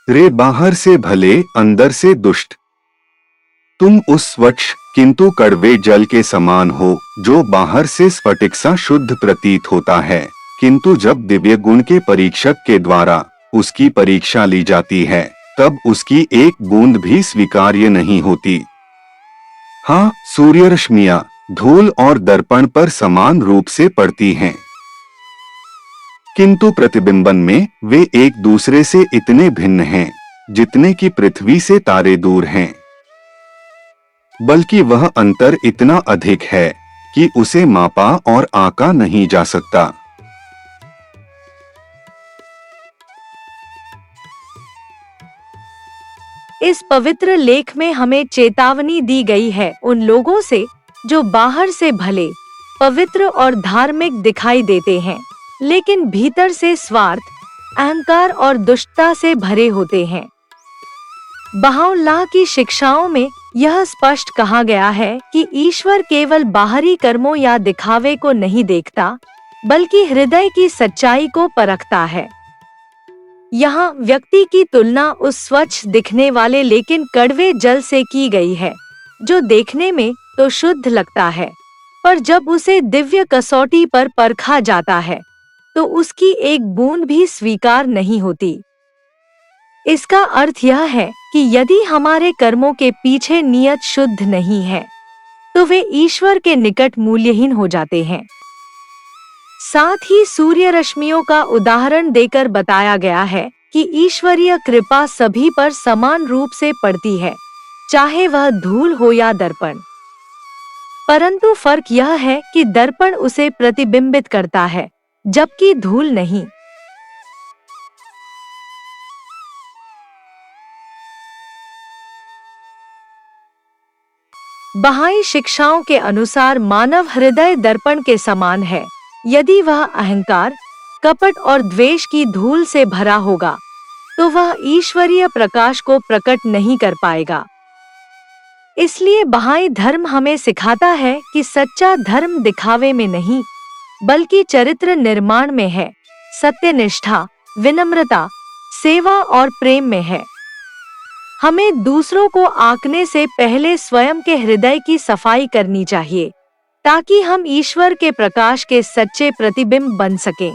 रे बाहर से भले अंदर से दुष्ट, तुम उस स्वच्छ किंतु कड़वे जल के समान हो जो बाहर से स्फटिक सा शुद्ध प्रतीत होता है, किंतु जब दिव्य गुण के परीक्षक के द्वारा उसकी परीक्षा ली जाती है तब उसकी एक बूंद भी स्वीकार्य नहीं होती। हाँ, सूर्य रश्मियाँ धूल और दर्पण पर समान रूप से पड़ती हैं, किंतु प्रतिबिंबन में वे एक दूसरे से इतने भिन्न हैं जितने कि पृथ्वी से तारे दूर हैं। बल्कि वह अंतर इतना अधिक है कि उसे मापा और आंका नहीं जा सकता। इस पवित्र लेख में हमें चेतावनी दी गई है उन लोगों से जो बाहर से भले, पवित्र और धार्मिक दिखाई देते हैं, लेकिन भीतर से स्वार्थ, अहंकार और दुष्टता से भरे होते हैं। बहाउल्लाह की शिक्षाओं में यह स्पष्ट कहा गया है कि ईश्वर केवल बाहरी कर्मों या दिखावे को नहीं देखता, बल्कि हृदय की सच्चाई को परखता है। यहाँ व्यक्ति की तुलना उस स्वच्छ दिखने वाले लेकिन कड़वे जल से की गई है, जो देखने में तो शुद्ध लगता है, पर जब उसे दिव्य कसौटी पर परखा जाता है, तो उसकी एक बूंद भी स्वीकार नहीं होती। इसका अर्थ यह है कि यदि हमारे कर्मों के पीछे नियत शुद्ध नहीं है, तो वे ईश्वर के निकट मूल्यहीन हो जाते हैं। साथ ही सूर्य रश्मियों का उदाहरण देकर बताया गया है कि ईश्वरीय कृपा सभी पर समान रूप से पड़ती है, चाहे वह धूल हो या दर्पण। परंतु फर्क यह है कि दर्पण उसे प्रतिबिंबित करता है, जबकि धूल नहीं। बहाई शिक्षाओं के अनुसार मानव हृदय दर्पण के समान है। यदि वह अहंकार, कपट और द्वेष की धूल से भरा होगा, तो वह ईश्वरीय प्रकाश को प्रकट नहीं कर पाएगा। इसलिए बहाई धर्म हमें सिखाता है कि सच्चा धर्म दिखावे में नहीं, बल्कि चरित्र निर्माण में है, सत्यनिष्ठा, विनम्रता, सेवा और प्रेम में है। हमें दूसरों को आंकने से पहले स्वयं के हृदय की सफाई करनी चाहिए, ताकि हम ईश्वर के प्रकाश के सच्चे प्रतिबिंब बन सकें।